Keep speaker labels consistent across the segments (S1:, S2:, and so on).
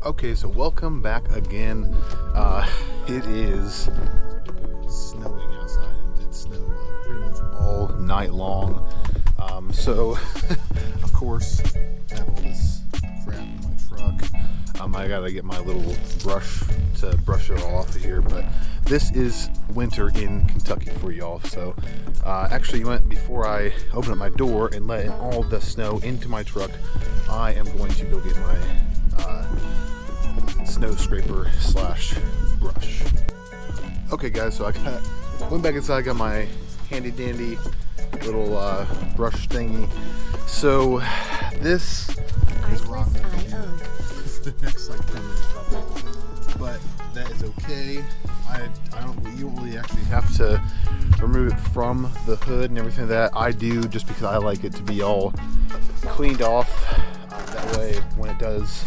S1: Okay, so welcome back again. It is snowing outside. It did snow pretty much all night long. So, of course, I have all this crap in my truck. I gotta get my little brush to brush it all off of here, but this is winter in Kentucky for y'all. So, actually, before I open up my door and let in all the snow into my truck, I am going to go get my snow scraper slash brush. Okay guys, so went back inside, got my handy dandy little brush thingy. So this is rocking the next like 10 minutes probably, but that is okay. You don't really actually have to remove it from the hood and everything like that. I do, just because I like it to be all cleaned off. That way when it does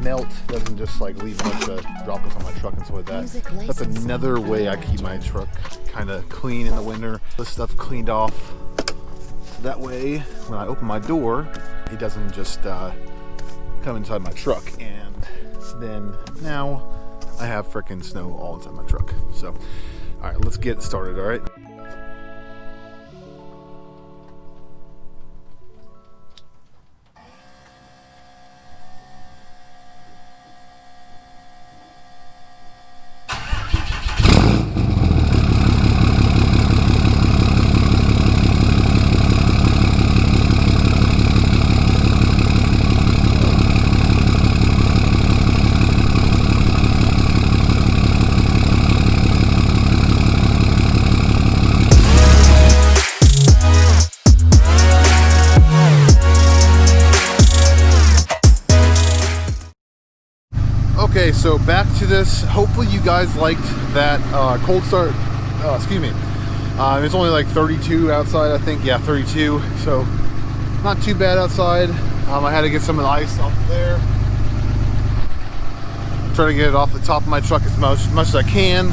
S1: melt, doesn't just like leave a bunch of droplets on my truck and stuff like that. That's another way I keep my truck kind of clean in the winter. This stuff cleaned off. That way when I open my door, it doesn't just come inside my truck, and then now I have frickin' snow all inside my truck. So, all right, let's get started. All right. Okay, so back to this. Hopefully you guys liked that cold start. Excuse me. It's only like 32 outside, I think. Yeah, 32. So not too bad outside. I had to get some of the ice off there. Try to get it off the top of my truck as much as I can.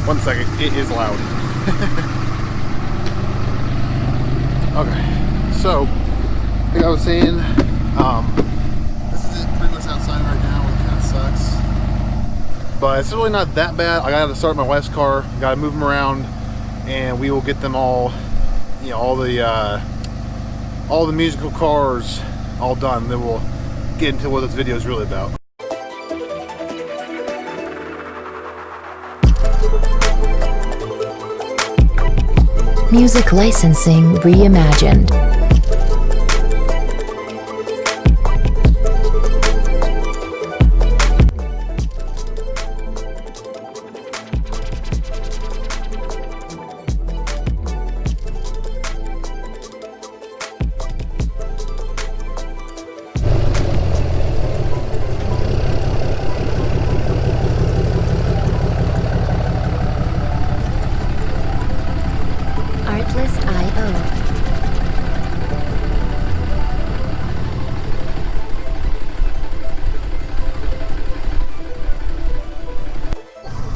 S1: One second, it is loud. Okay, so like I was saying, this is it pretty much outside right now. Sucks, but it's really not that bad. I gotta start my wife's car, gotta move them around, and we will get them all, you know, all the musical cars all done. Then we'll get into what this video is really about.
S2: Music licensing reimagined.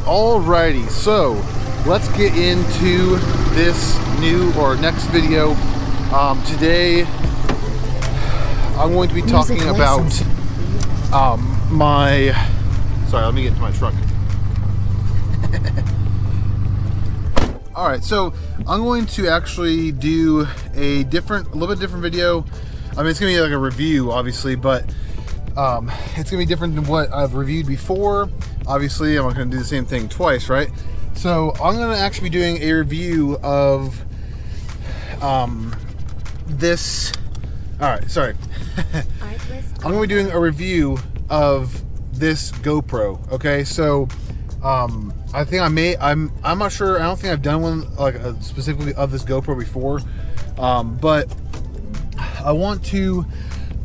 S1: Alrighty, so let's get into this new or next video. Today I'm going to be talking about sorry, let me get into my truck. Alright, so I'm going to actually do a little bit different video. I mean, it's gonna be like a review, obviously, but it's gonna be different than what I've reviewed before. Obviously, I'm not gonna do the same thing twice, right? So I'm gonna actually be doing a review of this. All right, sorry. I'm gonna be doing a review of this GoPro. Okay, so I think I'm not sure. I don't think I've done one like specifically of this GoPro before, but I want to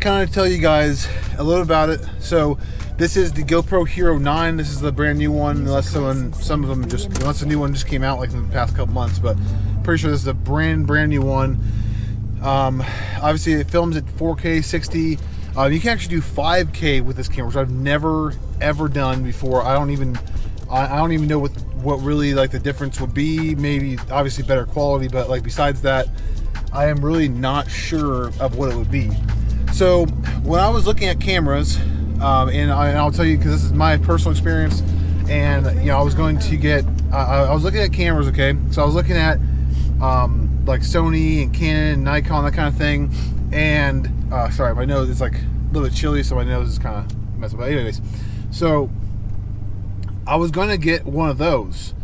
S1: kind of tell you guys a little about it. So this is the GoPro Hero 9. This is the brand new one, unless unless the new one just came out like in the past couple months, but pretty sure this is a brand new one. Obviously it films at 4K 60. You can actually do 5K with this camera, which I've never ever done before. I don't even know what really like the difference would be. Maybe obviously better quality, but like besides that, I am really not sure of what it would be. So when I was looking at cameras, And I'll tell you, because this is my personal experience. And I was going to get. I was looking at cameras. Okay, so I was looking at like Sony and Canon, Nikon, that kind of thing. And sorry, my nose is like a little bit chilly, so my nose is kind of messed up. But anyways, so I was going to get one of those.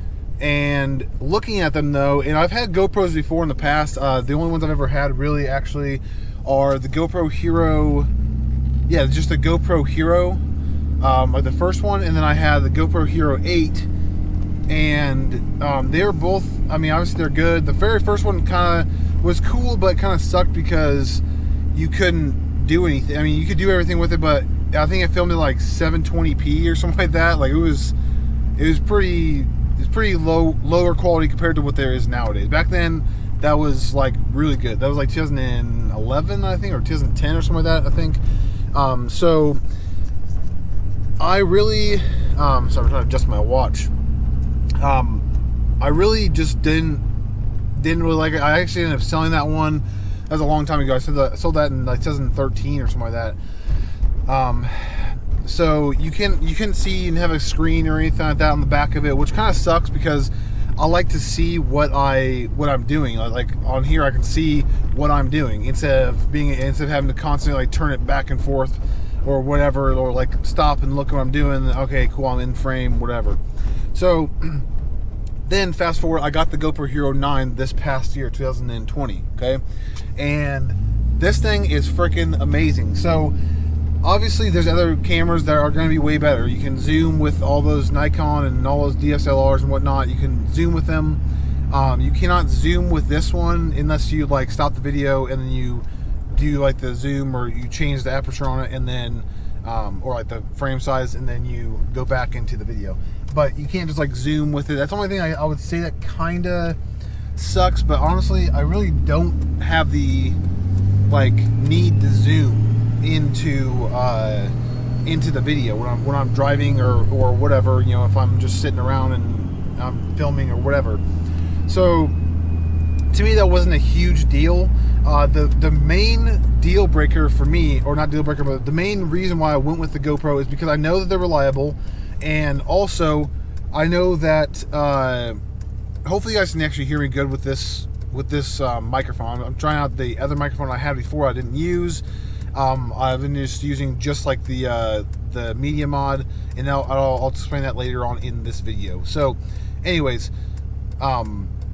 S1: And looking at them though, and I've had GoPros before in the past. The only ones I've ever had really actually are the GoPro Hero. Yeah, just the GoPro Hero, like the first one, and then I had the GoPro Hero 8, and they were both. I mean, obviously they're good. The very first one kind of was cool, but kind of sucked because you couldn't do anything. I mean, you could do everything with it, but I think it filmed at like 720p or something like that. Like it was pretty lower quality compared to what there is nowadays. Back then, that was like really good. That was like 2011, I think, or 2010 or something like that, I think. So I really, sorry, I'm trying to adjust my watch. I really just didn't really like it. I actually ended up selling that one. That was a long time ago. I sold that in like 2013 or something like that. So you can see and have a screen or anything like that on the back of it, which kind of sucks because I like to see what I'm doing. Like on here, I can see what I'm doing instead of having to constantly like turn it back and forth or whatever, or like stop and look at what I'm doing. Okay, cool, I'm in frame, whatever. So then fast forward, I got the GoPro Hero 9 this past year, 2020. Okay, and this thing is freaking amazing. So obviously, there's other cameras that are going to be way better. You can zoom with all those Nikon and all those DSLRs and whatnot. You can zoom with them. You cannot zoom with this one unless you like stop the video and then you do like the zoom, or you change the aperture on it, and then or like the frame size, and then you go back into the video. But you can't just like zoom with it. That's the only thing I would say that kind of sucks. But honestly, I really don't have the like need to zoom into the video when I'm driving or whatever, if I'm just sitting around and I'm filming or whatever. So to me, that wasn't a huge deal. The main deal breaker for me, or not deal breaker, but the main reason why I went with the GoPro is because I know that they're reliable, and also I know that hopefully you guys can actually hear me good with this microphone. I'm trying out the other microphone I had before I didn't use. I've been just using just like the media mod, and I'll explain that later on in this video. So anyways,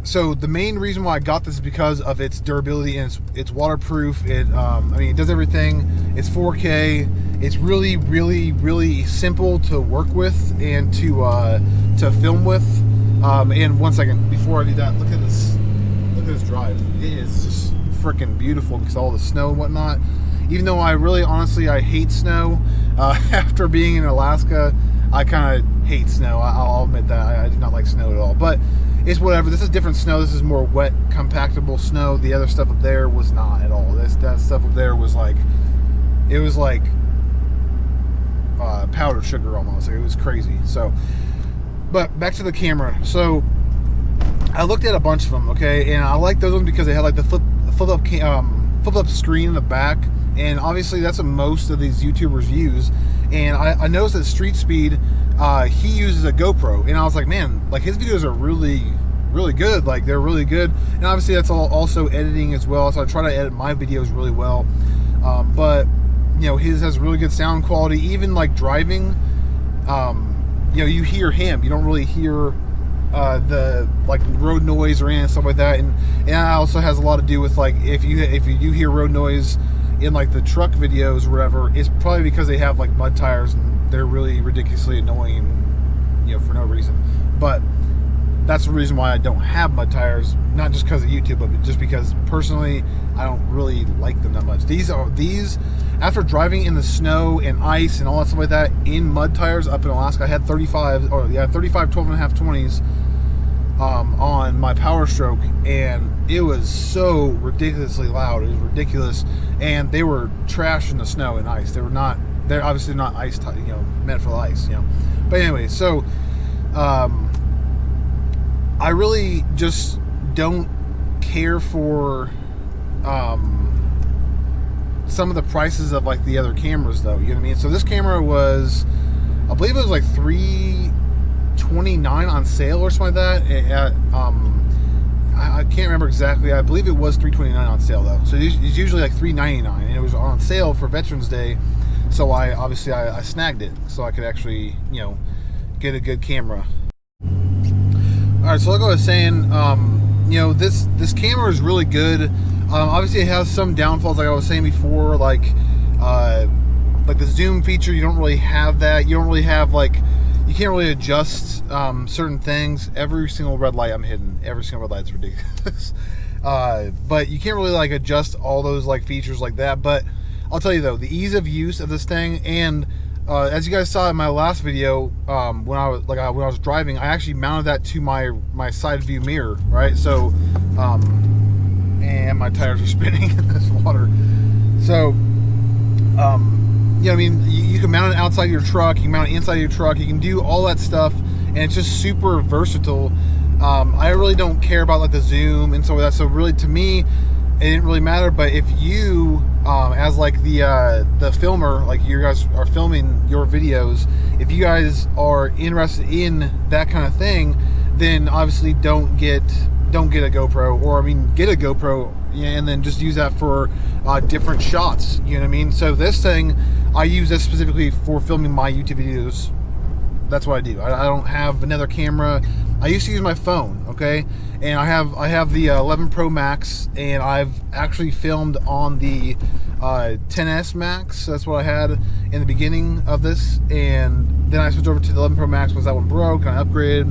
S1: so the main reason why I got this is because of its durability, and it's waterproof. It does everything. It's 4K. It's really, really, really simple to work with and to film with. And one second before I do that, look at this drive. It is just freaking beautiful because of all the snow and whatnot. Even though I really, honestly, I hate snow. After being in Alaska, I kind of hate snow. I'll admit that. I do not like snow at all. But it's whatever. This is different snow. This is more wet, compactable snow. The other stuff up there was not at all. That stuff up there was like, it was like powdered sugar almost. It was crazy. So, but back to the camera. So I looked at a bunch of them, okay, and I like those ones because they had like the flip up screen in the back. And obviously that's what most of these YouTubers use. And I noticed that Street Speed, he uses a GoPro, and I was like, man, like his videos are really, really good. Like they're really good. And obviously that's also editing as well. So I try to edit my videos really well. But his has really good sound quality. Even like driving, you hear him. You don't really hear the like road noise or anything, stuff like that. And it also has a lot to do with like if you do hear road noise in like the truck videos or whatever, it's probably because they have like mud tires and they're really ridiculously annoying, for no reason. But that's the reason why I don't have mud tires, not just because of YouTube, but just because personally I don't really like them that much. These after driving in the snow and ice and all that stuff like that in mud tires up in Alaska, I had 35 12.5 20s on my Power Stroke, and it was so ridiculously loud. It was ridiculous, and they were trash in the snow and ice. They're obviously not ice, meant for the ice, But anyway, so I really just don't care for some of the prices of like the other cameras though. You know what I mean? So this camera was, I believe it was like $329 on sale or something like that. I can't remember exactly. I believe it was $329 on sale though. So it's usually like $399, and it was on sale for Veterans Day. So I snagged it so I could actually, you know, get a good camera. All right, so like I was saying, you know, this camera is really good. Obviously, it has some downfalls, like I was saying before, like the zoom feature. You don't really have that. You don't really have like, you can't really adjust certain things. Every single red light I'm hitting, every single red light's ridiculous. But you can't really like adjust all those like features like that. But I'll tell you though, the ease of use of this thing, and as you guys saw in my last video, when I was driving, I actually mounted that to my side view mirror, right? So, and my tires are spinning in this water. So, yeah, I mean, you can mount it outside your truck, you can mount it inside your truck, you can do all that stuff, and it's just super versatile. I really don't care about like the zoom and so that. So really, to me, it didn't really matter. But if you, as like the filmer, like you guys are filming your videos, if you guys are interested in that kind of thing, then obviously don't get a GoPro, or I mean, get a GoPro and then just use that for different shots. You know what I mean? So this thing, I use this specifically for filming my YouTube videos. That's what I do. I don't have another camera. I used to use my phone, okay, and I have the 11 Pro Max, and I've actually filmed on the 10s Max. That's what I had in the beginning of this, and then I switched over to the 11 Pro Max once that one broke, and I upgraded,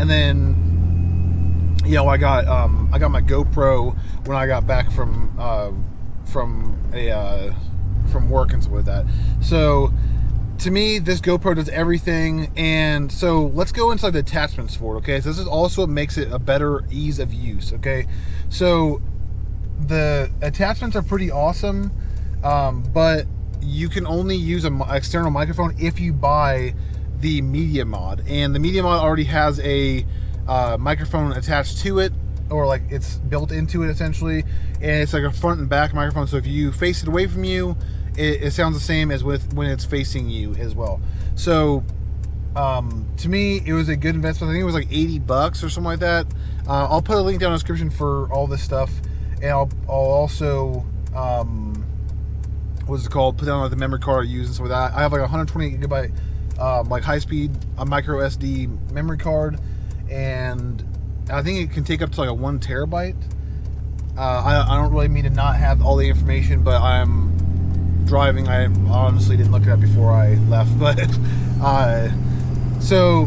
S1: and then, you know, I got my GoPro when I got back from work and stuff like that. So to me, this GoPro does everything. And so let's go into like the attachments for it, okay? So this is also what makes it a better ease of use, okay? So the attachments are pretty awesome, but you can only use an external microphone if you buy the Media Mod, and the Media Mod already has a microphone attached to it, or like it's built into it essentially, and it's like a front and back microphone. So if you face it away from you, it sounds the same as when it's facing you as well. So to me, it was a good investment. I think it was like $80 or something like that. I'll put a link down in the description for all this stuff, and I'll also what's it called, put down like the memory card I use and stuff like that. I have like a 128 gigabyte like high speed micro SD memory card, and I think it can take up to like a 1 terabyte. I don't really mean to not have all the information, but I'm driving. I honestly didn't look at that before I left, but so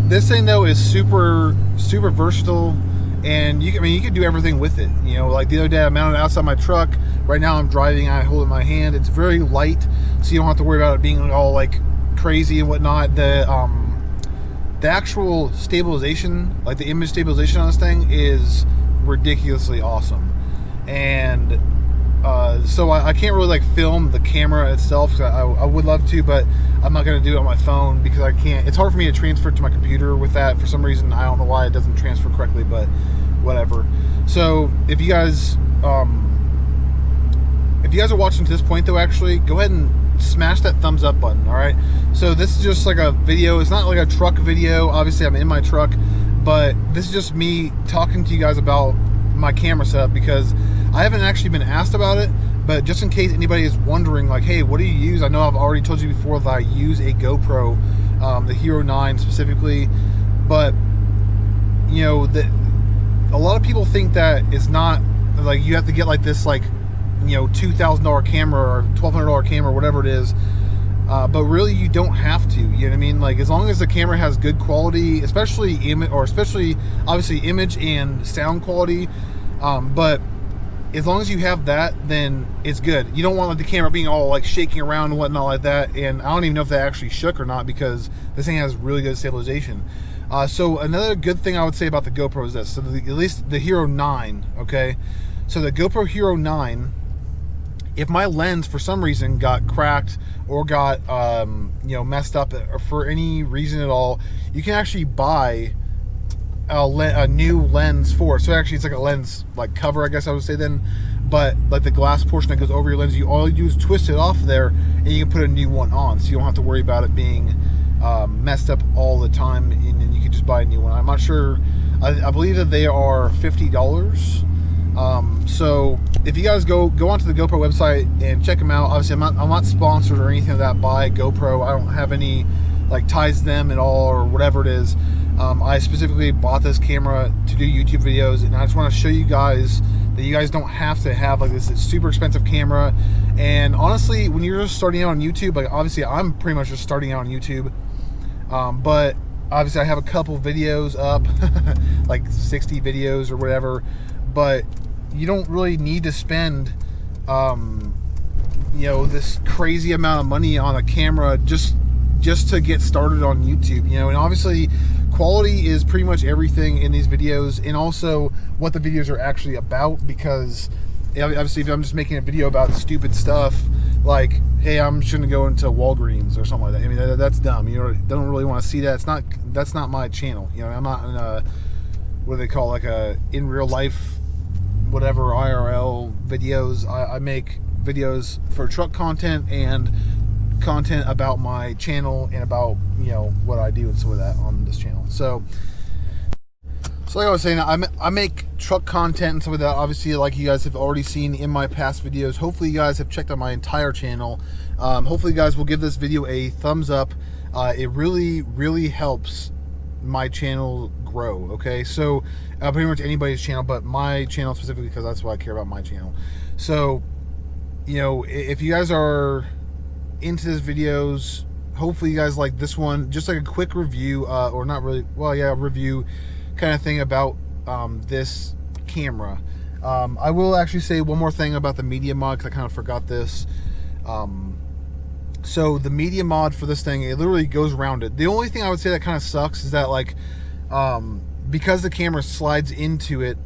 S1: this thing though is super versatile, and you can do everything with it. You know, like the other day I mounted it outside my truck. Right now I'm driving, I hold it in my hand. It's very light, so you don't have to worry about it being all like crazy and whatnot. The actual stabilization, like the image stabilization on this thing, is ridiculously awesome. And so I can't really like film the camera itself, because I would love to, but I'm not going to do it on my phone because I can't. It's hard for me to transfer it to my computer with that for some reason. I don't know why it doesn't transfer correctly, but whatever. So if you guys are watching to this point though, actually go ahead and smash that thumbs up button. All right, so this is just like a video. It's not like a truck video. Obviously I'm in my truck, but this is just me talking to you guys about my camera setup, because I haven't actually been asked about it. But just in case anybody is wondering, like, hey, what do you use? I know I've already told you before that I use a GoPro, the Hero 9 specifically. But you know, a lot of people think that it's not like you have to get like this, like, you know, $2,000 camera or $1,200 camera or whatever it is. But really, you don't have to. You know what I mean? Like, as long as the camera has good quality, especially obviously image and sound quality. But as long as you have that, then it's good. You don't want like the camera being all like shaking around and whatnot like that. And I don't even know if that actually shook or not, because this thing has really good stabilization. So another good thing I would say about the GoPro is this. So at least the Hero 9, okay? So the GoPro Hero 9, if my lens for some reason got cracked or got you know, messed up or for any reason at all, you can actually buy a new lens for it. So actually it's like a lens like cover, I guess I would say then. but like the glass portion that goes over your lens, all you do is twist it off there, and you can put a new one on, so you don't have to worry about it being messed up all the time, and then you can just buy a new one. I'm not sure. I believe that they are $50. So if you guys go onto the GoPro website and check them out. Obviously, I'm not sponsored or anything like that by GoPro. I don't have any like ties to them at all or whatever it is. I specifically bought this camera to do YouTube videos, and I just want to show you guys that you guys don't have to have like this super expensive camera. And honestly, when you're just starting out on YouTube, like obviously I'm pretty much just starting out on YouTube, but obviously I have a couple videos up, like 60 videos or whatever, but you don't really need to spend you know, this crazy amount of money on a camera just to get started on YouTube, you know. And obviously quality is pretty much everything in these videos, and also what the videos are actually about, because obviously if I'm just making a video about stupid stuff like, hey, I'm just gonna go into Walgreens or something like that, I mean, that's dumb, you know. Don't really want to see that. That's not my channel, you know. I'm not in a, what do they call, like a in real life whatever IRL videos. I make videos for truck content and content about my channel and about, you know, what I do and some of that on this channel. So like I was saying, I make truck content and some of that, obviously, like you guys have already seen in my past videos. Hopefully you guys have checked out my entire channel. Hopefully you guys will give this video a thumbs up. It really helps my channel grow. Okay, so pretty much anybody's channel, but my channel specifically, because that's what I care about, my channel. So, you know, if you guys are into these videos, hopefully you guys like this one, just like a quick review, or not really, well, yeah, review kind of thing about this camera. I will actually say one more thing about the media mod, because I kind of forgot this. So the media mod for this thing, it literally goes around it. The only thing I would say that kind of sucks is that, like, because the camera slides into it,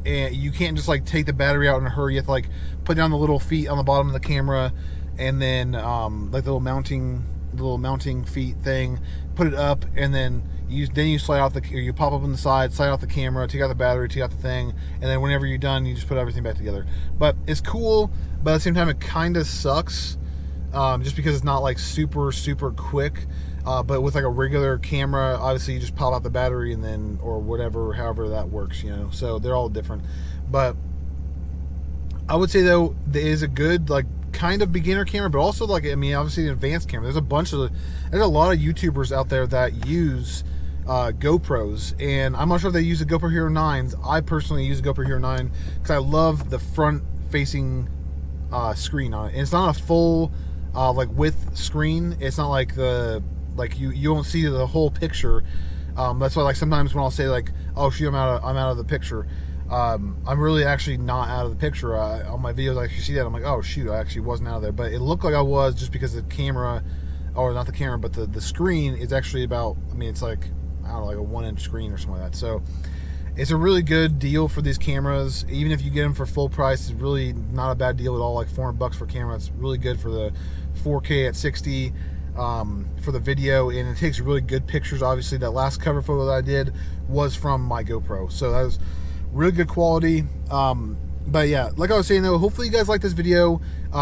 S1: and you can't just like take the battery out in a hurry. You have to like put down the little feet on the bottom of the camera, and then like the little mounting feet thing, put it up, and then you slide out you pop up on the side, slide out the camera, take out the battery, take out the thing, and then whenever you're done, you just put everything back together. But it's cool, but at the same time it kind of sucks, just because it's not like super quick. But with like a regular camera, obviously you just pop out the battery and then, or whatever, however that works, you know. So they're all different. But I would say though, there is a good like kind of beginner camera, but also like, I mean, obviously an advanced camera. There's a lot of YouTubers out there that use GoPros, and I'm not sure if they use the GoPro Hero 9s. I personally use the GoPro Hero 9 because I love the front facing screen on it. And it's not a full like width screen. It's not like you don't see the whole picture. That's why, like, sometimes when I'll say like, oh shoot, I'm out of the picture, I'm really actually not out of the picture. On my videos I actually see that, I'm like, oh shoot, I actually wasn't out of there, but it looked like I was, just because the camera, or not the camera, but the screen is actually about, I mean, it's like, I don't know, like a 1-inch screen or something like that. So it's a really good deal for these cameras. Even if you get them for full price, it's really not a bad deal at all. Like $400 for a camera, it's really good for the 4K at 60, for the video, and it takes really good pictures. Obviously that last cover photo that I did was from my GoPro, so that was really good quality. But yeah, like I was saying though, hopefully you guys like this video.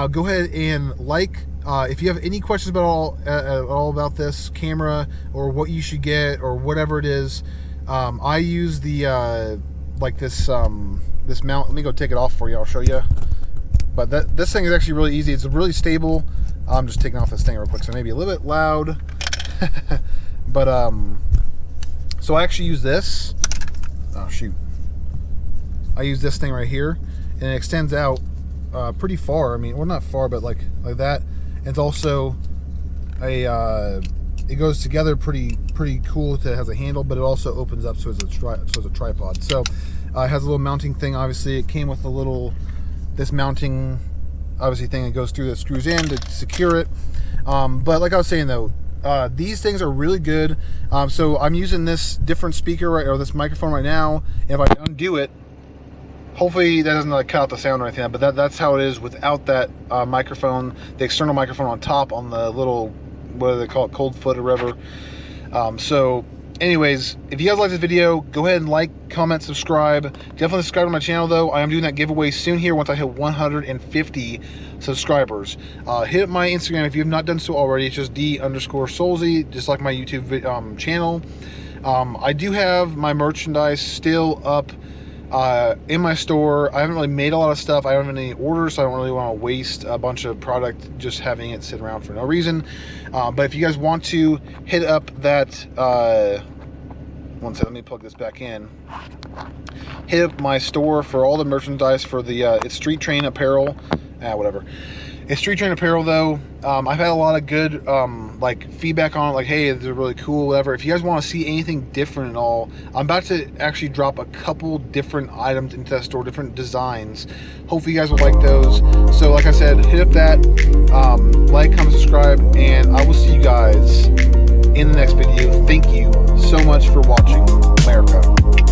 S1: Go ahead and like, if you have any questions about all about this camera, or what you should get, or whatever it is. I use the like this this mount. Let me go take it off for you, I'll show you. But this thing is actually really easy. It's really stable. I'm just taking off this thing real quick, so maybe a little bit loud. But so I actually use this. Oh shoot! I use this thing right here, and it extends out pretty far. I mean, well, not far, but like that. And it's also a it goes together pretty cool. It has a handle, but it also opens up, so it's a tripod. So it has a little mounting thing. Obviously, it came with this mounting obviously thing that goes through, that screws in to secure it. But like I was saying though, these things are really good. So I'm using this different speaker or this microphone right now. And if I undo it, hopefully that doesn't like cut out the sound or anything, but that's how it is without that microphone, the external microphone on top, on the little, what do they call it, cold foot or whatever. So anyways, if you guys like this video, go ahead and like, comment, subscribe. Definitely subscribe to my channel, though. I am doing that giveaway soon here once I hit 150 subscribers. Hit up my Instagram if you have not done so already. It's just D_Solzy, just like my YouTube channel. I do have my merchandise still up in my store. I haven't really made a lot of stuff. I don't have any orders, so I don't really want to waste a bunch of product just having it sit around for no reason. But if you guys want to hit up that, one second, let me plug this back in. Hit up my store for all the merchandise for the it's Street Train apparel. Whatever. It's Street Train apparel, though. I've had a lot of good like feedback on it, like, hey, they're really cool, whatever. If you guys want to see anything different at all, I'm about to actually drop a couple different items into that store, different designs. Hopefully you guys will like those. So like I said, hit up that like, comment, subscribe, and I will see you guys in the next video. Thank you so much for watching. America.